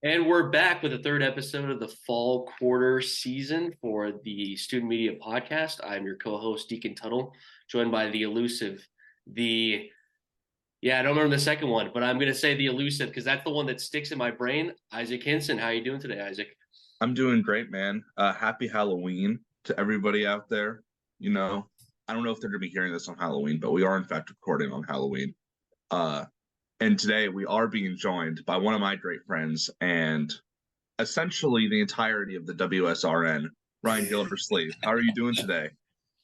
And we're back with the third episode of the fall quarter season for the Student Media Podcast. I'm your co-host, Deacon Tuttle, joined by the elusive, I don't remember the second one, but I'm going to say the elusive because that's the one that sticks in my brain. Isaac Hinson, how are you doing today, Isaac? I'm doing great, man. Happy Halloween to everybody out there. You know, I don't know if they're going to be hearing this on Halloween, but we are in fact recording on Halloween. Uh, and today we are being joined by one of my great friends and essentially the entirety of the WSRN, Ryan Gildersleeve. How are you doing today?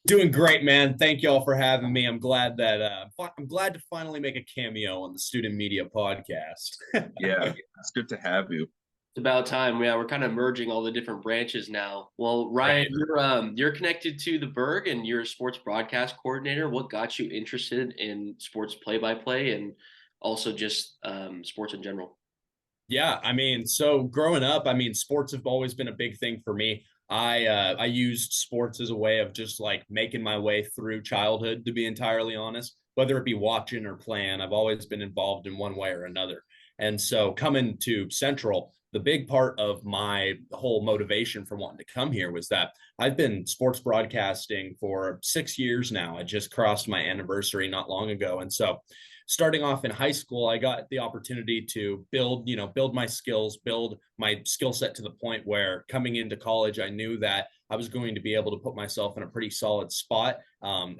Doing great, man. Thank y'all for having me. I'm glad to finally make a cameo on the Student Media Podcast. Yeah, it's good to have you. It's about time. Yeah, we're kind of merging all the different branches now. Well, Ryan, you're connected to the Berg and you're a sports broadcast coordinator. What got you interested in sports play-by-play and also just sports in general? Yeah, so growing up, sports have always been a big thing for me. I used sports as a way of just like making my way through childhood, to be entirely honest. Whether it be watching or playing, I've always been involved in one way or another. And so coming to Central, the big part of my whole motivation for wanting to come here was that I've been sports broadcasting for 6 years now. I just crossed my anniversary not long ago. And so starting off in high school, I got the opportunity to build my skills, build my skill set to the point where coming into college, I knew that I was going to be able to put myself in a pretty solid spot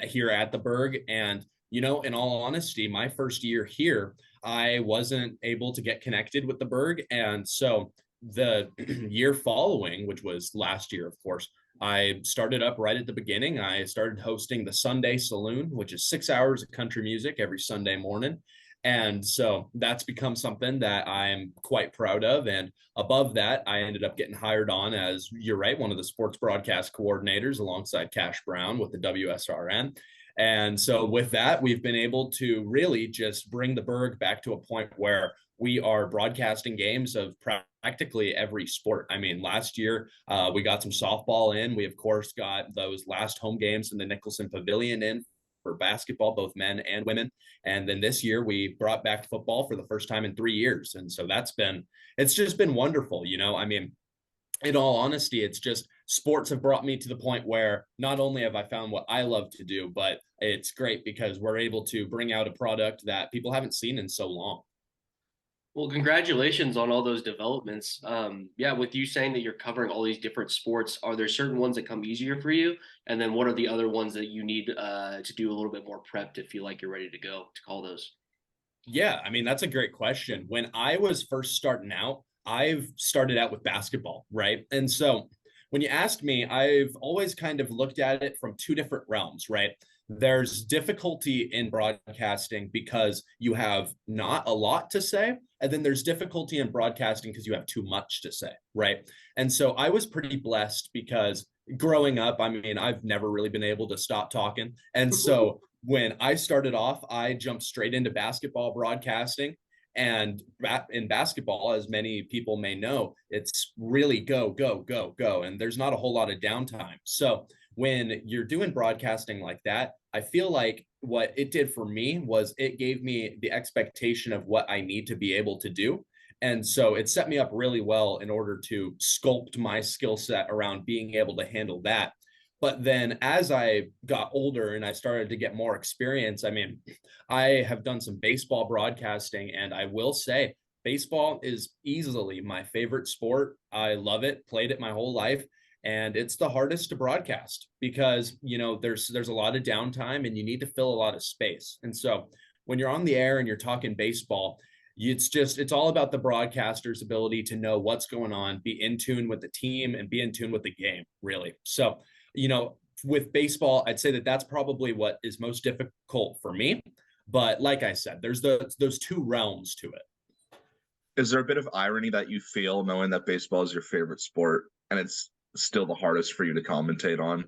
here at the Berg. And, in all honesty, my first year here, I wasn't able to get connected with the Berg. And so the year following, which was last year, of course, I started up right at the beginning. I started hosting the Sunday Saloon, which is 6 hours of country music every Sunday morning. And so that's become something that I'm quite proud of. And above that, I ended up getting hired on as, you're right, one of the sports broadcast coordinators alongside Cash Brown with the WSRN. And so with that, we've been able to really just bring the Berg back to a point where we are broadcasting games of practically every sport. Last year we got some softball in. We, of course, got those last home games in the Nicholson Pavilion in for basketball, both men and women. And then this year we brought back football for the first time in 3 years. And so it's just been wonderful. In all honesty, it's just sports have brought me to the point where not only have I found what I love to do, but it's great because we're able to bring out a product that people haven't seen in so long. Well, congratulations on all those developments. With you saying that you're covering all these different sports, are there certain ones that come easier for you? And then what are the other ones that you need to do a little bit more prep to feel like you're ready to go to call those? Yeah, that's a great question. When I was first starting out, I've started out with basketball, right? And so when you ask me, I've always kind of looked at it from two different realms, right? There's difficulty in broadcasting because you have not a lot to say. And then there's difficulty in broadcasting because you have too much to say, right? And so I was pretty blessed because growing up, I've never really been able to stop talking. And so when I started off, I jumped straight into basketball broadcasting. And in basketball, as many people may know, it's really go, go, go, go. And there's not a whole lot of downtime. So when you're doing broadcasting like that, I feel like what it did for me was it gave me the expectation of what I need to be able to do. And so it set me up really well in order to sculpt my skill set around being able to handle that. But then as I got older and I started to get more experience, I have done some baseball broadcasting, and I will say baseball is easily my favorite sport. I love it, played it my whole life, and it's the hardest to broadcast because, there's a lot of downtime and you need to fill a lot of space. And so when you're on the air and you're talking baseball, it's all about the broadcaster's ability to know what's going on, be in tune with the team and be in tune with the game, really. So with baseball, I'd say that that's probably what is most difficult for me. But like I said, there's those two realms to it. Is there a bit of irony that you feel knowing that baseball is your favorite sport and it's still the hardest for you to commentate on?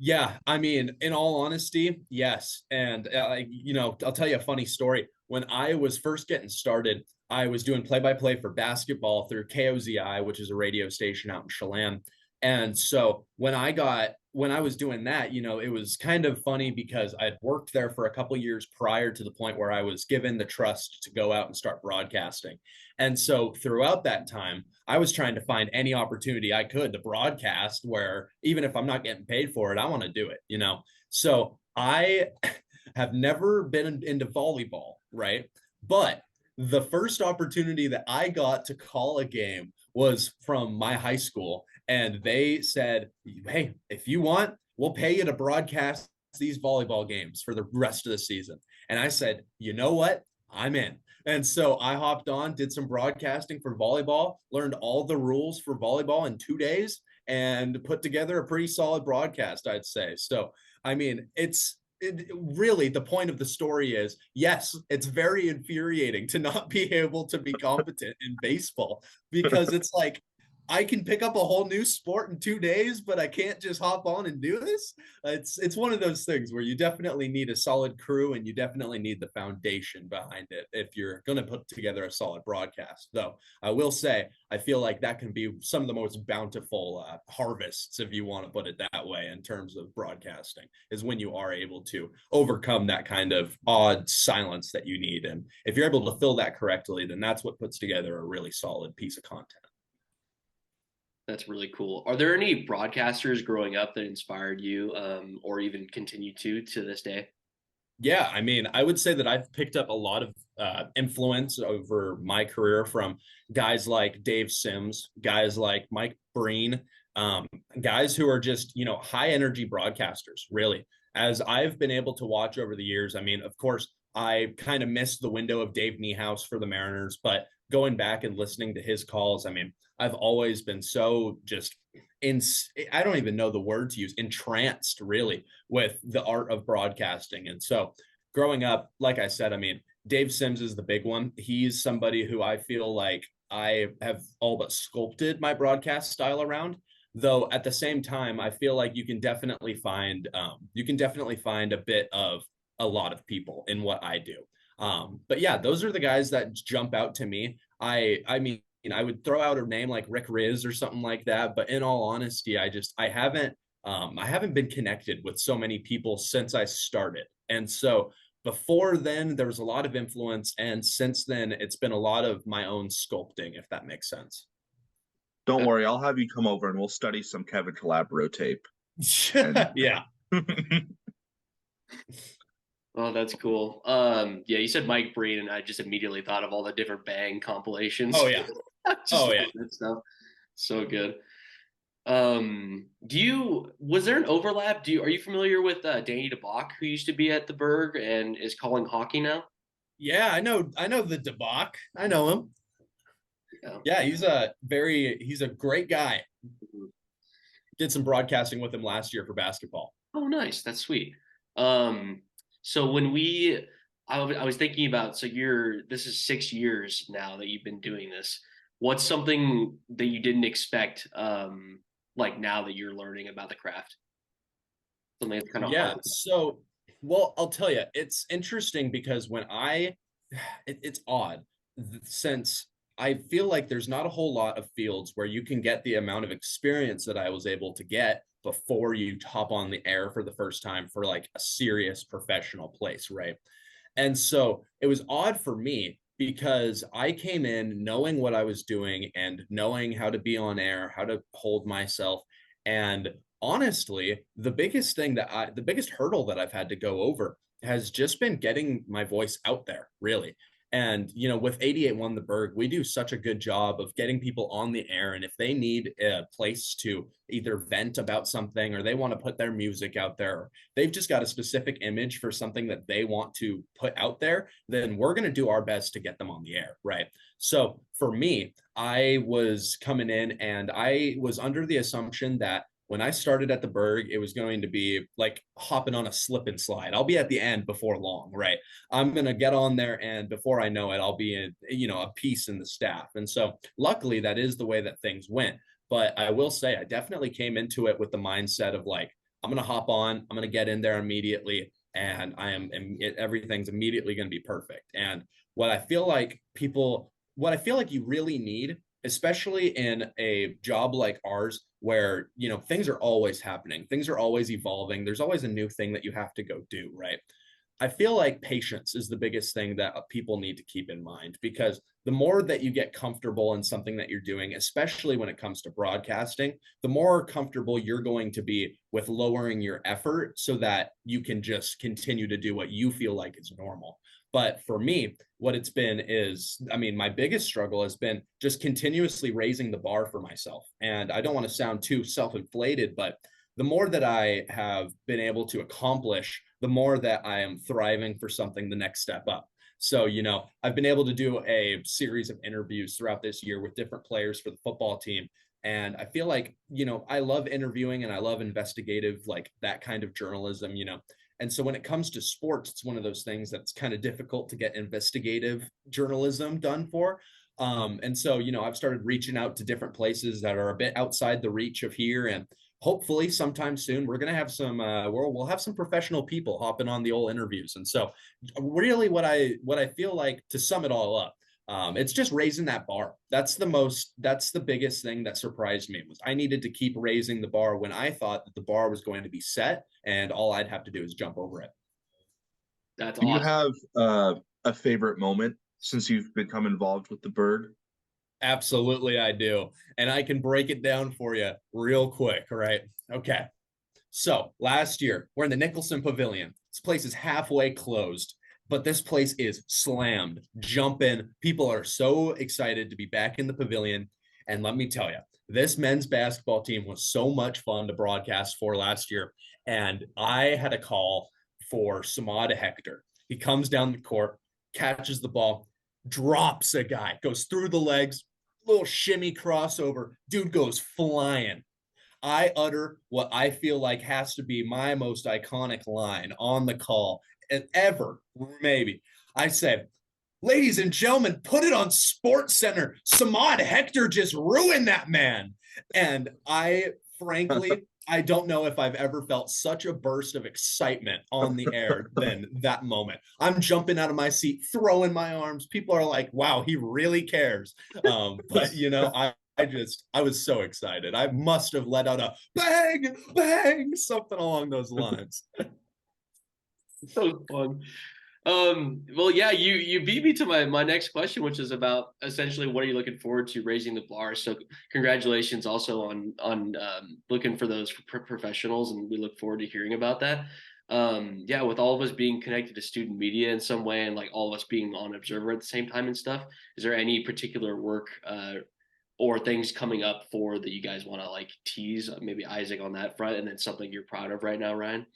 Yeah, in all honesty, yes. And I'll tell you a funny story. When I was first getting started, I was doing play-by-play for basketball through KOZI, which is a radio station out in Chelan. And so when I was doing that, it was kind of funny because I'd worked there for a couple years prior to the point where I was given the trust to go out and start broadcasting. And so throughout that time, I was trying to find any opportunity I could to broadcast where even if I'm not getting paid for it, I want to do it. So I have never been into volleyball, right? But the first opportunity that I got to call a game was from my high school. And they said, hey, if you want, we'll pay you to broadcast these volleyball games for the rest of the season. And I said, you know what? I'm in. And so I hopped on, did some broadcasting for volleyball, learned all the rules for volleyball in 2 days, and put together a pretty solid broadcast, I'd say. So, I mean, really the point of the story is yes, it's very infuriating to not be able to be competent in baseball because it's like I can pick up a whole new sport in 2 days, but I can't just hop on and do this. It's one of those things where you definitely need a solid crew and you definitely need the foundation behind it if you're going to put together a solid broadcast. Though I will say, I feel like that can be some of the most bountiful harvests, if you want to put it that way, in terms of broadcasting, is when you are able to overcome that kind of odd silence that you need. And if you're able to fill that correctly, then that's what puts together a really solid piece of content. That's really cool. Are there any broadcasters growing up that inspired you, or even continue to this day? Yeah, I mean, I would say that I've picked up a lot of influence over my career from guys like Dave Sims, guys like Mike Breen, um, guys who are just, high energy broadcasters, really. As I've been able to watch over the years, I mean, of course, I kind of missed the window of Dave Niehaus for the Mariners, but going back and listening to his calls, I mean, I've always been so just in, I don't even know the word to use, entranced really with the art of broadcasting. And so growing up, like I said, I mean, Dave Sims is the big one. He's somebody who I feel like I have all but sculpted my broadcast style around. Though at the same time, I feel like you can definitely find a bit of a lot of people in what I do. But yeah, those are the guys that jump out to me. I mean, I would throw out a name like Rick Riz or something like that, but in all honesty, I haven't been connected with so many people since I started. And so before then, there was a lot of influence, and since then, it's been a lot of my own sculpting, if that makes sense. Don't worry, I'll have you come over and we'll study some Kevin Calabro tape. And Yeah. Oh, that's cool. Yeah, you said Mike Breen, and I just immediately thought of all the different Bang compilations. Oh yeah. Just Oh yeah. that stuff. So good. Was there an overlap? Are you familiar with Danny DeBach, who used to be at the Berg and is calling hockey now? Yeah, I know the Debach. I know him. Yeah. Yeah, he's a great guy. Mhm. Did some broadcasting with him last year for basketball. Oh, nice. That's sweet. Um, so I was thinking about, so this is 6 years now that you've been doing this. What's something that you didn't expect, like now that you're learning about the craft? Something that's kind of Yeah, hard. so well, I'll tell you, it's interesting because it's odd since I feel like there's not a whole lot of fields where you can get the amount of experience that I was able to get before you hop on the air for the first time for like a serious professional place, right? And so it was odd for me because I came in knowing what I was doing and knowing how to be on air, how to hold myself. And honestly, the biggest hurdle that I've had to go over has just been getting my voice out there, really. And, with 88.1 The Berg, we do such a good job of getting people on the air. And if they need a place to either vent about something or they want to put their music out there, they've just got a specific image for something that they want to put out there, then we're going to do our best to get them on the air, right? So for me, I was coming in and I was under the assumption that when I started at the Berg, it was going to be like hopping on a slip and slide. I'll be at the end before long, right? I'm going to get on there, and before I know it, I'll be a piece in the staff. And so luckily that is the way that things went. But I will say I definitely came into it with the mindset of like, I'm going to hop on, I'm going to get in there immediately, and everything's immediately going to be perfect. And what I feel like you really need especially in a job like ours where, things are always happening, things are always evolving, there's always a new thing that you have to go do, right? I feel like patience is the biggest thing that people need to keep in mind, because the more that you get comfortable in something that you're doing, especially when it comes to broadcasting, the more comfortable you're going to be with lowering your effort so that you can just continue to do what you feel like is normal. But for me, what it's been is, I mean, my biggest struggle has been just continuously raising the bar for myself. And I don't want to sound too self-inflated, but the more that I have been able to accomplish, the more that I am thriving for something the next step up. So, I've been able to do a series of interviews throughout this year with different players for the football team. And I feel like, I love interviewing and I love investigative, like that kind of journalism. And so when it comes to sports, it's one of those things that's kind of difficult to get investigative journalism done for. And so, I've started reaching out to different places that are a bit outside the reach of here. And hopefully sometime soon, we're going to have some, we'll have some professional people hopping on the old interviews. And so really what I feel like, to sum it all up, it's just raising that bar. That's the biggest thing that surprised me, was I needed to keep raising the bar when I thought that the bar was going to be set and all I'd have to do is jump over it. That's Do you awesome. have a favorite moment since you've become involved with the Bird? Absolutely, I do. And I can break it down for you real quick. All right. Okay. So last year, we're in the Nicholson Pavilion. This place is halfway closed, but this place is slammed. Jump in. People are so excited to be back in the pavilion. And let me tell you, this men's basketball team was so much fun to broadcast for last year. And I had a call for Samad Hector. He comes down the court, catches the ball, drops a guy, goes through the legs, little shimmy crossover. Dude goes flying. I utter what I feel like has to be my most iconic line on the call ever, maybe. I said, "Ladies and gentlemen, put it on Sports Center. Samad Hector just ruined that man." And frankly, I don't know if I've ever felt such a burst of excitement on the air than that moment. I'm jumping out of my seat, throwing my arms. People are like, "Wow, he really cares." But I was so excited. I must have let out a bang, bang, something along those lines. So fun. Well, yeah, you beat me to my next question, which is about essentially what are you looking forward to raising the bar. So congratulations also on looking for those professionals, and we look forward to hearing about that. Yeah, with all of us being connected to student media in some way, and like all of us being on Observer at the same time and stuff, is there any particular work or things coming up for that you guys want to like tease, maybe Isaac on that front, and then something you're proud of right now, Ryan?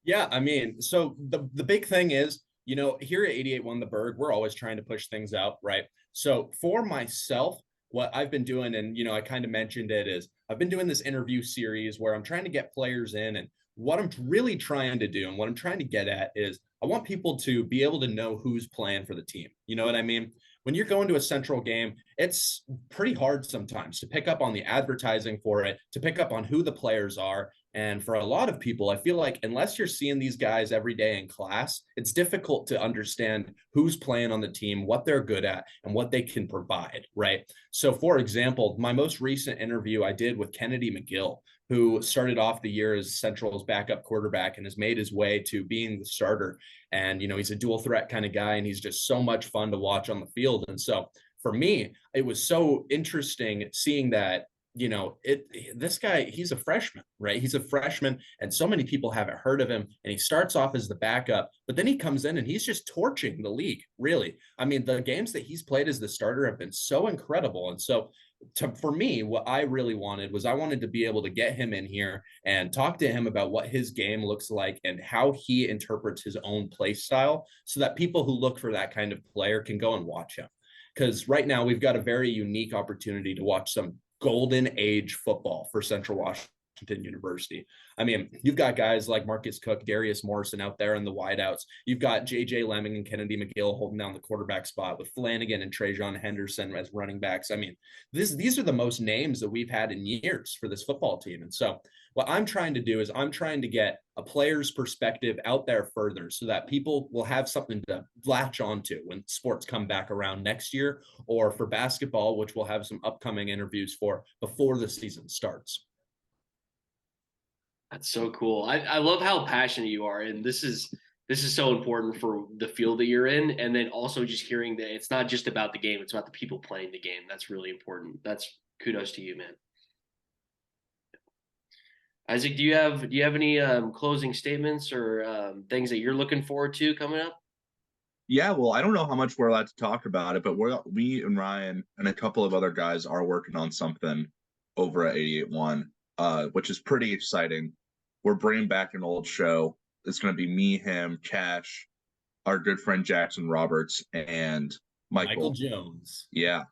Yeah, I mean, so the big thing is, here at 88.1 The Berg, we're always trying to push things out, right? So for myself, what I've been doing, and I kind of mentioned it, is I've been doing this interview series where I'm trying to get players in, and what I'm really trying to do and what I'm trying to get at is I want people to be able to know who's playing for the team. You know what I mean? When you're going to a central game, it's pretty hard sometimes to pick up on the advertising for it, to pick up on who the players are. And for a lot of people, I feel like unless you're seeing these guys every day in class, it's difficult to understand who's playing on the team, what they're good at, and what they can provide, right? So, for example, my most recent interview I did with Kennedy McGill, who started off the year as Central's backup quarterback and has made his way to being the starter. And, he's a dual threat kind of guy, and he's just so much fun to watch on the field. And so for me, it was so interesting seeing that this guy, he's a freshman, right? He's a freshman, and so many people haven't heard of him. And he starts off as the backup, but then he comes in and he's just torching the league, really. I mean, the games that he's played as the starter have been so incredible. And so for me, what I really wanted was I wanted to be able to get him in here and talk to him about what his game looks like and how he interprets his own play style, so that people who look for that kind of player can go and watch him. Because right now we've got a very unique opportunity to watch some golden age football for Central Washington Washington University. I mean, you've got guys like Marcus Cook, Darius Morrison out there in the wideouts. You've got J.J. Lemming and Kennedy McGill holding down the quarterback spot with Flanagan and Trajan Henderson as running backs. I mean, these are the most names that we've had in years for this football team. And so what I'm trying to do is I'm trying to get a player's perspective out there further so that people will have something to latch onto when sports come back around next year, or for basketball, which we'll have some upcoming interviews for before the season starts. That's so cool. I love how passionate you are, and this is so important for the field that you're in, and then also just hearing that it's not just about the game, it's about the people playing the game. That's really important. That's kudos to you, man. Isaac, do you have any closing statements or things that you're looking forward to coming up? Yeah, well, I don't know how much we're allowed to talk about it, but we and Ryan and a couple of other guys are working on something over at 88.1, which is pretty exciting. We're bringing back an old show. It's going to be me, him, Cash, our good friend Jackson Roberts, and Michael Jones. Yeah.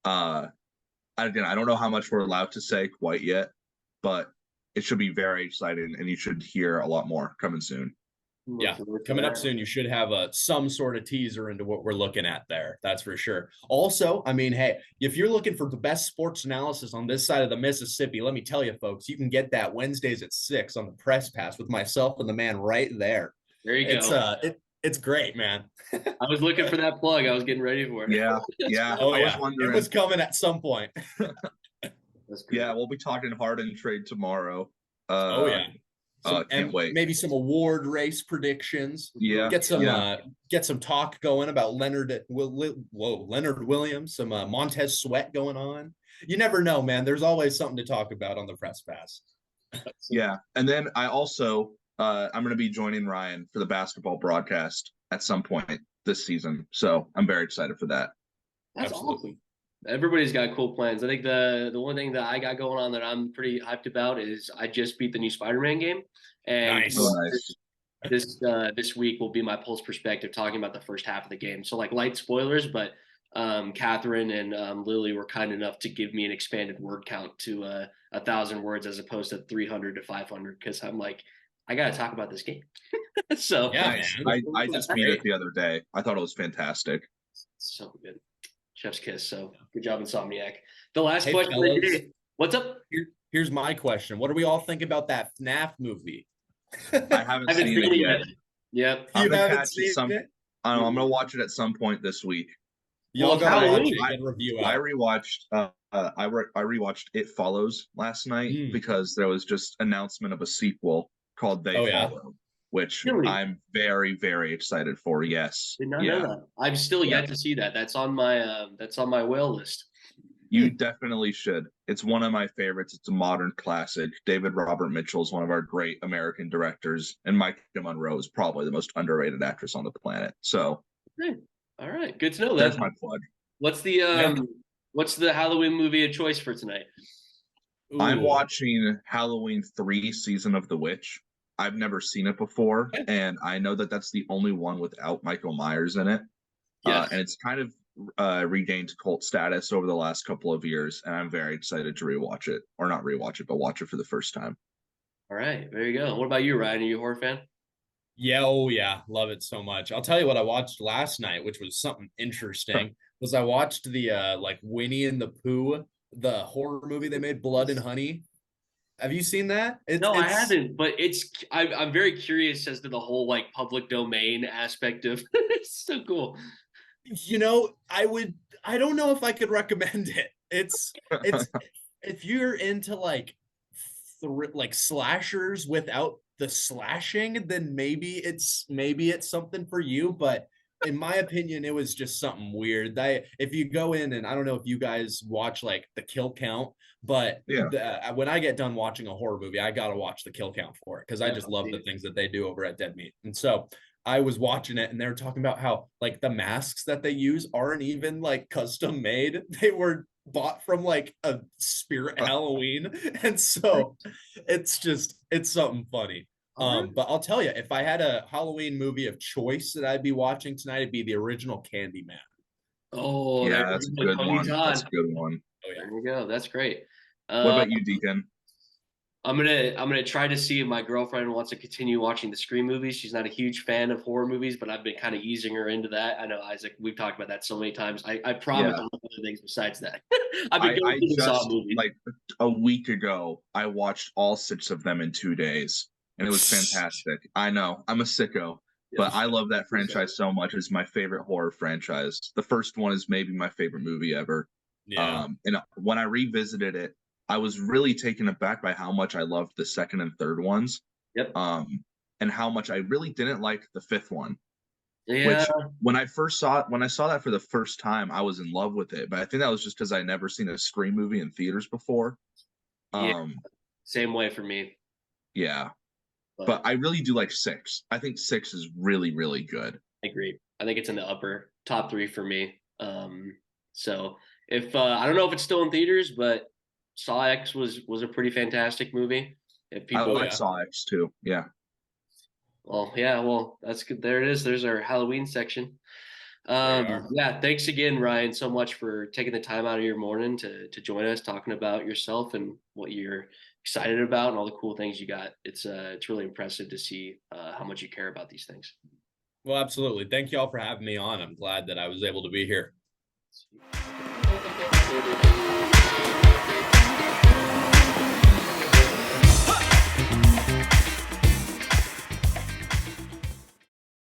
Again, I don't know how much we're allowed to say quite yet, but it should be very exciting, and you should hear a lot more coming soon. Yeah, coming up soon, you should have some sort of teaser into what we're looking at there. That's for sure. Also, I mean, hey, if you're looking for the best sports analysis on this side of the Mississippi, let me tell you, folks, you can get that Wednesdays at 6 on the Press Pass with myself and the man right there. There you go. It's great, man. I was looking for that plug. I was getting ready for it. Yeah, yeah. Oh, yeah. It was coming at some point. Yeah, we'll be talking Harden trade tomorrow. Oh, yeah. Can't wait. Maybe some award race predictions. Yeah. Get some talk going about Leonard Williams, some Montez Sweat going on. You never know, man. There's always something to talk about on the Press Pass. Yeah. And then I also I'm going to be joining Ryan for the basketball broadcast at some point this season. So I'm very excited for that. That's awesome. Everybody's got cool plans. I think the one thing that I got going on that I'm pretty hyped about is I just beat the new Spider-Man game, and nice. This week will be my Pulse perspective talking about the first half of the game. So like light spoilers, but Catherine and Lily were kind enough to give me an expanded word count to 1,000 words as opposed to 300 to 500 because I'm like, I got to talk about this game. So yeah, I just beat it the other day. I thought it was fantastic. So good. Chef's kiss. So good job, Insomniac. The last question. Fellas, what's up? Here's my question. What do we all think about that FNAF movie? I haven't seen it yet. Yep. You haven't seen it? I don't know. I'm going to watch it at some point this week. Y'all gotta watch it. Get a review out. I rewatched It Follows last night because there was just announcement of a sequel called They Follow. Which really? I'm very, very excited for. Yes. Did not know that. I'm still yet to see that. That's on my whale list. You definitely should. It's one of my favorites. It's a modern classic. David Robert Mitchell is one of our great American directors, and Micah Monroe is probably the most underrated actress on the planet. So, all right, good to know. That's my plug. What's the Halloween movie of choice for tonight? Ooh. I'm watching Halloween 3: Season of the Witch. I've never seen it before, and I know that that's the only one without Michael Myers in it. Yes. And it's kind of regained cult status over the last couple of years, and I'm very excited to rewatch it, or not rewatch it, but watch it for the first time. All right, there you go. What about you, Ryan? Are you a horror fan? Yeah, oh yeah, love it so much. I'll tell you what I watched last night, which was something interesting. Was I watched the like Winnie and the Pooh, the horror movie they made, Blood and Honey. Have you seen that? I haven't, but I'm very curious as to the whole like public domain aspect of it's so cool. You know, I don't know if I could recommend it. It's if you're into like slashers without the slashing, then maybe it's something for you, but in my opinion, it was just something weird. If you go in, and I don't know if you guys watch like the kill count, but when I get done watching a horror movie, I gotta watch the kill count for it because I just love the things that they do over at Dead Meat. And so I was watching it, and they were talking about how like the masks that they use aren't even like custom made; they were bought from like a Spirit Halloween, and so it's something funny. But I'll tell you, if I had a Halloween movie of choice that I'd be watching tonight, it'd be the original Candyman. Oh, yeah, that's a good one. That's a good one. Oh, yeah. There we go. That's great. What about you, Deacon? I'm gonna try to see if my girlfriend wants to continue watching the Scream movies. She's not a huge fan of horror movies, but I've been kind of easing her into that. I know, Isaac, we've talked about that so many times. I promise Yeah. I'll do other things besides that. I've been going I through the Saw just movies. like a week ago, I watched all 6 of them in 2 days, and it was fantastic. I know I'm a sicko, Yeah. but I love that franchise so much. It's my favorite horror franchise. The first one is maybe my favorite movie ever. Yeah. And when I revisited it, I was really taken aback by how much I loved the second and third ones. Yep. And how much I really didn't like the fifth one. Yeah. Which when I first saw it, when I saw that for the first time, I was in love with it. But I think that was just because I never seen a Scream movie in theaters before. Yeah. Um, Same way for me. yeah. But But I really do like 6. I think 6 is really, really good. I agree. I think it's in the upper top three for me. So if I don't know if it's still in theaters, but Saw X was a pretty fantastic movie. If I people, Oh like yeah. Saw X too. Yeah. well, yeah, well, that's good. There it is. There's our Halloween section. There you are. Yeah, thanks again, Ryan, so much for taking the time out of your morning to join us, talking about yourself and what you're excited about and all the cool things you got. It's really impressive to see how much you care about these things. Well, absolutely. Thank you all for having me on. I'm glad that I was able to be here.